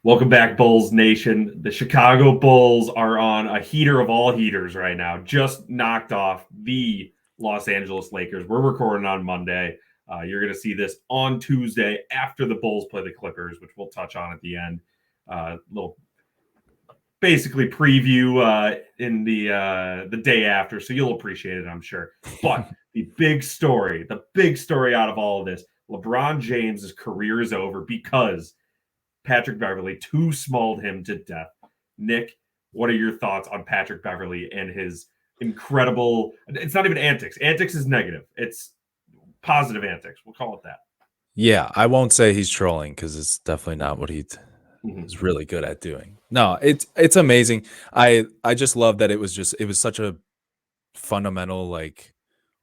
Welcome back, Bulls Nation. The Chicago Bulls are on a heater of all heaters right now. Just knocked off the Los Angeles Lakers. We're recording on Monday. You're going to see this on Tuesday after the Bulls play the Clippers, which we'll touch on at the end. Little basically preview in the day after, so you'll appreciate it, I'm sure. But the big story out of all of this, LeBron James' career is over because Patrick Beverley too smalled him to death. Nick, what are your thoughts on Patrick Beverley and his incredible, it's not even antics. Antics is negative. It's positive antics. We'll call it that. Yeah, I won't say he's trolling because it's definitely not what he is really good at doing. No, it's amazing. I just love that it was such a fundamental, like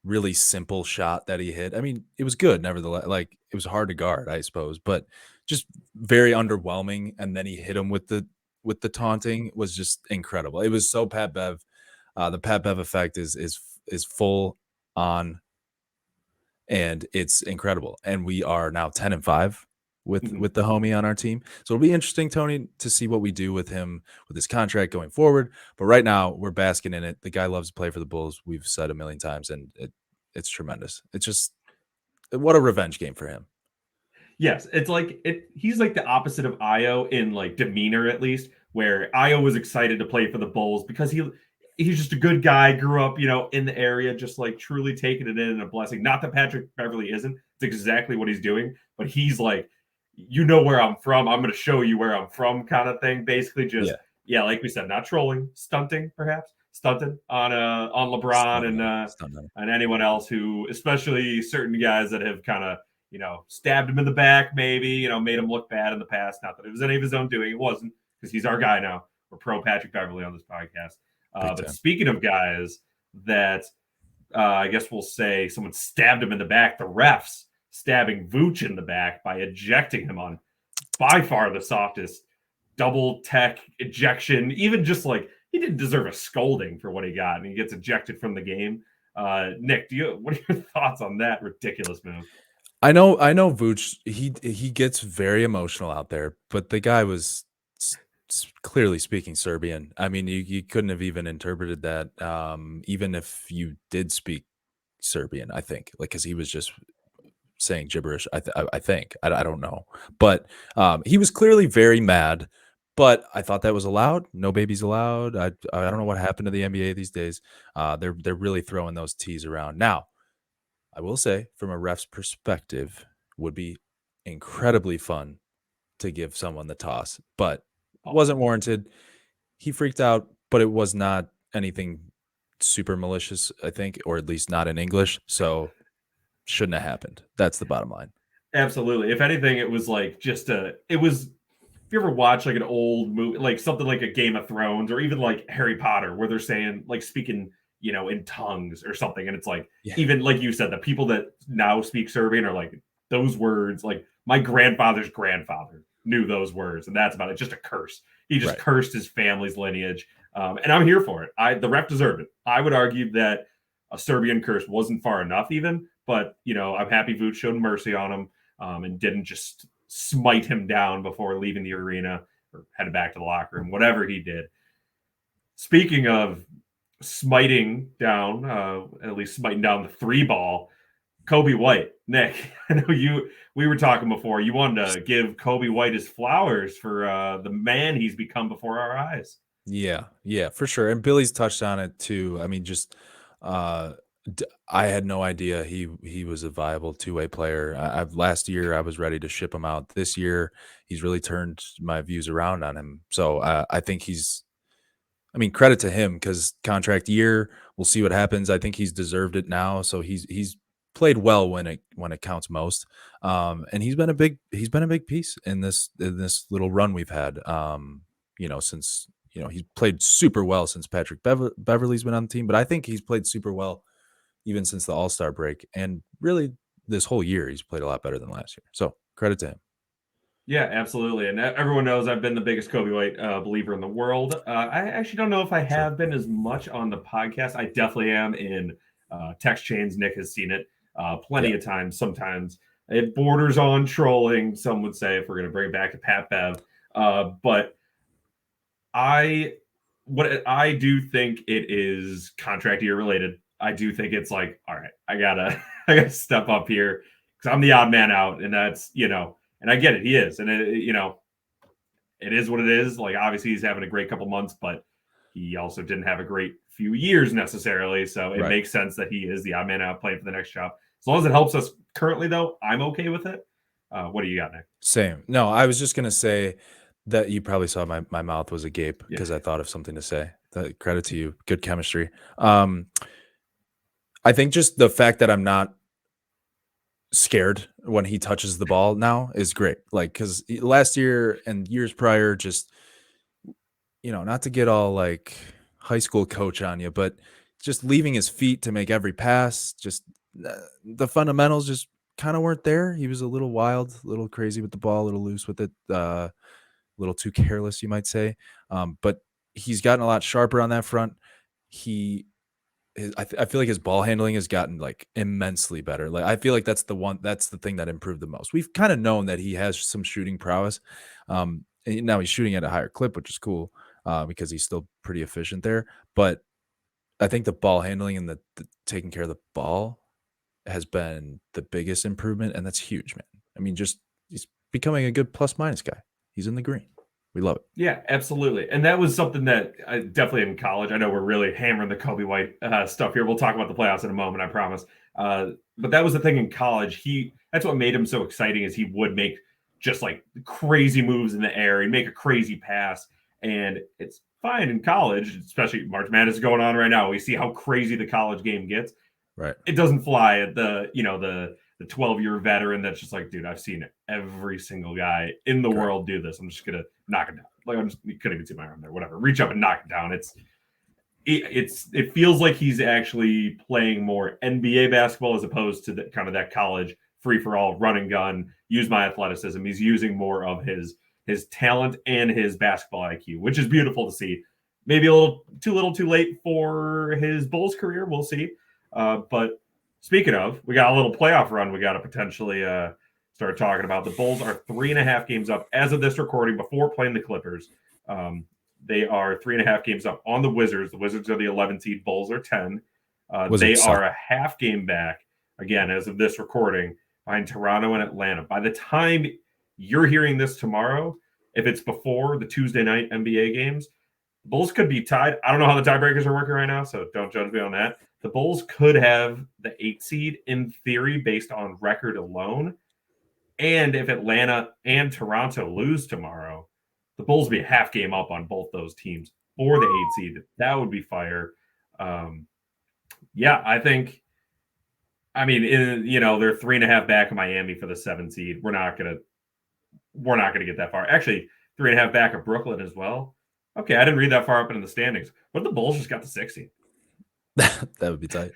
really simple shot that he hit. I mean, it was good nevertheless. Like it was hard to guard, I suppose, but just very underwhelming. And then he hit him with the taunting was just incredible. It was so Pat Bev. The Pat Bev effect is full on, and it's incredible. And we are now 10-5 with the homie on our team. So it'll be interesting, Tony, to see what we do with him with his contract going forward. But right now, we're basking in it. The guy loves to play for the Bulls. We've said a million times, and it's tremendous. It's just what a revenge game for him. Yes, it's like he's like the opposite of Io in like demeanor, at least, where Io was excited to play for the Bulls because he's just a good guy, grew up, in the area, just like truly taking it in and a blessing. Not that Patrick Beverley isn't. It's exactly what he's doing, but he's like, where I'm from. I'm going to show you where I'm from, kind of thing. Basically, just like we said, not trolling, stunting, perhaps stunting on LeBron and anyone else who, especially certain guys that have kind of stabbed him in the back, maybe, made him look bad in the past. Not that it was any of his own doing. It wasn't, because he's our guy now. We're pro Patrick Beverley on this podcast. But speaking of guys that I guess we'll say someone stabbed him in the back, the refs stabbing Vooch in the back by ejecting him on by far the softest double tech ejection. Even just like he didn't deserve a scolding for what he got, and he gets ejected from the game. Nick, what are your thoughts on that ridiculous move? I know Vooch, he gets very emotional out there, but the guy was clearly speaking Serbian. I mean, you couldn't have even interpreted that, even if you did speak Serbian, I think, like, because he was just saying gibberish. I think I don't know, but he was clearly very mad. But I thought that was allowed. No babies allowed. I don't know what happened to the NBA these days. They're really throwing those T's around now. I will say, from a ref's perspective, would be incredibly fun to give someone the toss, but wasn't warranted. He freaked out, but it was not anything super malicious, I think, or at least not in English. So shouldn't have happened. That's the bottom line. Absolutely. If anything, it was like if you ever watch like an old movie, like something like a Game of Thrones or even like Harry Potter, where they're saying like speaking, in tongues or something. And it's like, even like you said, the people that now speak Serbian are like those words, like my grandfather's grandfather knew those words. And that's about it. Just a curse. He just cursed his family's lineage. And I'm here for it. The ref deserved it. I would argue that a Serbian curse wasn't far enough even, but I'm happy Vooch showed mercy on him and didn't just smite him down before leaving the arena or headed back to the locker room, whatever he did. Speaking of smiting down, at least smiting down the three ball, Coby White. Nick, I know we were talking before. You wanted to give Coby White his flowers for the man he's become before our eyes. Yeah, for sure. And Billy's touched on it too. I mean, just I had no idea he was a viable two-way player. Last year I was ready to ship him out. This year he's really turned my views around on him. So I think credit to him, because contract year, we'll see what happens. I think he's deserved it now. So he's played well when it counts most. And he's been a big piece in this little run we've had. Since he's played super well since Patrick Beverley's been on the team, but I think he's played super well even since the All-Star break, and really this whole year he's played a lot better than last year. So credit to him. Yeah, absolutely. And everyone knows I've been the biggest Coby White believer in the world. I actually don't know if I have been as much on the podcast. I definitely am in text chains. Nick has seen it plenty of times. Sometimes it borders on trolling, some would say, if we're going to bring it back to Pat Bev. But I what I do think it is contract year related. I do think it's like, all right, I gotta I gotta step up here because I'm the odd man out, and that's and I get it, he is, and it is what it is. Like obviously he's having a great couple months, but he also didn't have a great few years necessarily. So it Right. makes sense that he is the odd man out playing for the next job. As long as it helps us currently, though, I'm okay with it. What do you got, Nick? Same. No, I was just gonna say that you probably saw my mouth was agape Yeah. because I thought of something to say. Credit to you. Good chemistry. I think just the fact that I'm not scared when he touches the ball now is great. Like, because last year and years prior, just not to get all like high school coach on you, but just leaving his feet to make every pass, just the fundamentals just kind of weren't there. He was a little wild, a little crazy with the ball, a little loose with it, a little too careless, you might say. But he's gotten a lot sharper on that front. He I feel like his ball handling has gotten like immensely better. Like I feel like that's the thing that improved the most. We've kind of known that he has some shooting prowess. And now he's shooting at a higher clip, which is cool because he's still pretty efficient there. But I think the ball handling and the taking care of the ball has been the biggest improvement, and that's huge, man. I mean, just he's becoming a good plus minus guy. He's in the green. We love it. Yeah, absolutely. And that was something that I definitely in college. I know we're really hammering the Coby White stuff here. We'll talk about the playoffs in a moment, I promise. But that was the thing in college. That's what made him so exciting is he would make just like crazy moves in the air. He'd make a crazy pass. And it's fine in college, especially March Madness is going on right now. We see how crazy the college game gets. Right. It doesn't fly at the 12-year veteran that's just like, dude, I've seen every single guy in the world do this. I'm just gonna knock it down. Like you couldn't even see my arm there. Whatever, reach up and knock it down. It feels like he's actually playing more NBA basketball as opposed to that college free for all run and gun. Use my athleticism. He's using more of his talent and his basketball IQ, which is beautiful to see. Maybe a little too late for his Bulls career. We'll see. But speaking of, we got a little playoff run we got to potentially start talking about. The Bulls are 3.5 games up as of this recording before playing the Clippers. They are 3.5 games up on the Wizards. The Wizards are the 11 seed. Bulls are 10. They are a half game back, again, as of this recording, behind Toronto and Atlanta. By the time you're hearing this tomorrow, if it's before the Tuesday night NBA games, the Bulls could be tied. I don't know how the tiebreakers are working right now, so don't judge me on that. The Bulls could have the 8 seed in theory based on record alone. And if Atlanta and Toronto lose tomorrow, the Bulls will be a half game up on both those teams for the 8 seed. That would be fire. Yeah, I think. I mean, they're 3.5 back of Miami for the 7 seed. We're not gonna get that far. Actually, 3.5 back of Brooklyn as well. Okay, I didn't read that far up into the standings. What if the Bulls just got the 6 seed? That would be tight.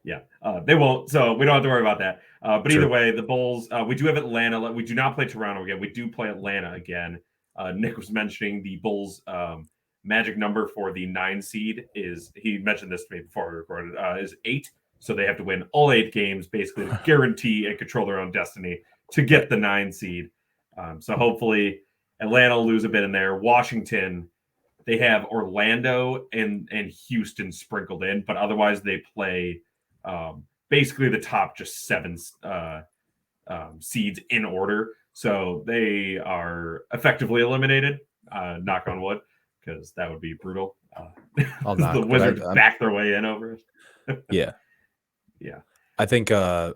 Yeah, they won't, so we don't have to worry about that. But either way, the Bulls, we do have Atlanta. We do not play Toronto again. We do play Atlanta again. Nick was mentioning the Bulls' magic number for the 9 seed is, he mentioned this to me before we recorded, is 8. So they have to win all 8 games, basically to guarantee and control their own destiny to get the 9 seed. So hopefully Atlanta will lose a bit in there. Washington, they have Orlando and Houston sprinkled in, but otherwise they play basically the top just 7 seeds in order. So they are effectively eliminated, knock on wood, because that would be brutal. The Wizards back their way in over it. Yeah. Yeah. I think a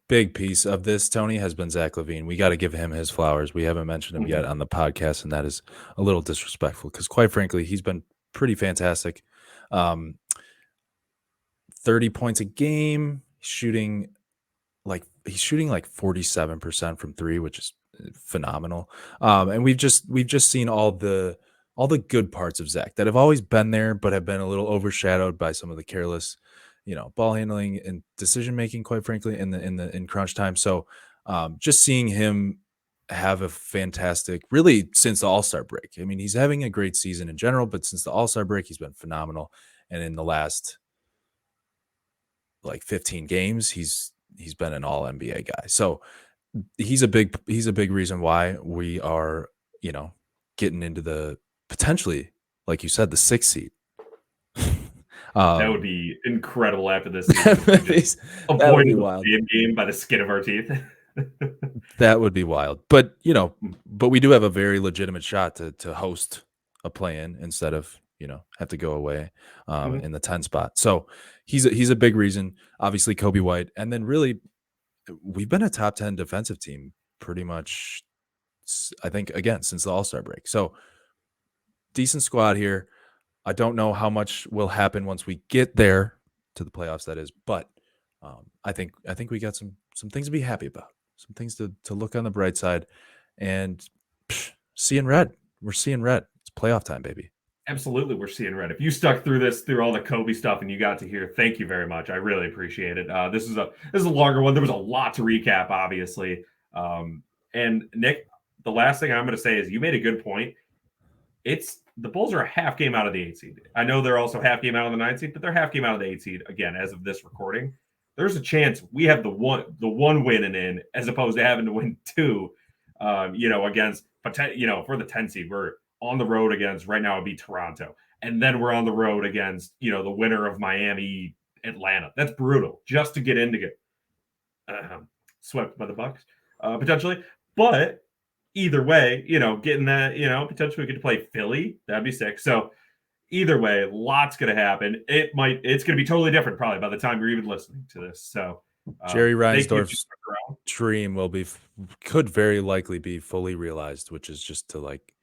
big piece of this, Tony, has been Zach LaVine. We got to give him his flowers. We haven't mentioned him yet on the podcast, and that is a little disrespectful because, quite frankly, he's been pretty fantastic. 30 points a game, shooting like 47% from 3, which is phenomenal. And we've just seen all the good parts of Zach that have always been there, but have been a little overshadowed by some of the careless, ball handling and decision making, quite frankly, in crunch time. So just seeing him have a fantastic, really since the All-Star break. I mean, he's having a great season in general, but since the All-Star break, he's been phenomenal. And in the last 15 games, he's been an all NBA guy. So he's a big reason why we are, getting into the potentially, like you said, the 6th seed. That would um, be incredible after this season if we just that would be avoided the wild. play-in game by the skin of our teeth. That would be wild. But, but we do have a very legitimate shot to host a play-in instead of, have to go away Mhm. in the 10 spot. So he's a big reason. Obviously, Coby White, and then really we've been a top 10 defensive team pretty much. I think again since the All-Star break. So decent squad here. I don't know how much will happen once we get there to the playoffs. That is, but I think we got some things to be happy about. Some things to look on the bright side, and seeing red. We're seeing red. It's playoff time, baby. Absolutely, we're seeing red. If you stuck through all the Coby stuff, and you got to hear, thank you very much. I really appreciate it. This is a longer one. There was a lot to recap, obviously. And Nick, the last thing I'm going to say is you made a good point. It's the Bulls are a half game out of the 8 seed. I know they're also half game out of the 9 seed, but they're half game out of the 8 seed again as of this recording. There's a chance we have the one winning in as opposed to having to win two. Against for the 10 seed, we're on the road against right now it'd be Toronto, and then we're on the road against the winner of Miami Atlanta. That's brutal just to get in to get swept by the Bucks potentially, but either way, getting that, potentially we get to play Philly. That'd be sick. So either way, lots going to happen. It's going to be totally different probably by the time you're even listening to this. So Jerry thank you. Reinsdorf's dream could very likely be fully realized, which is just to like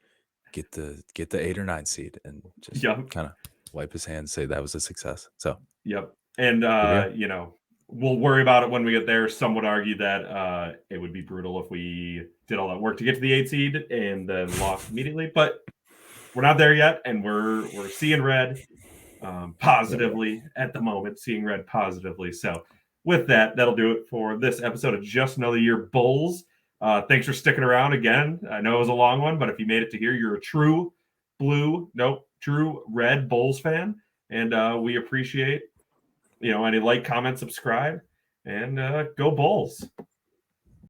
get the 8 or 9 seed and just Yep. kind of wipe his hands, say that was a success. So Yep. And, here we'll worry about it when we get there. Some would argue that it would be brutal if we did all that work to get to the 8 seed and then lost immediately. But we're not there yet, and we're seeing red positively at the moment, seeing red positively. So with that, that'll do it for this episode of Just Another Year Bulls. Thanks for sticking around again. I know it was a long one, but if you made it to here, you're a true red Bulls fan, and we appreciate any like, comment, subscribe, and go Bulls.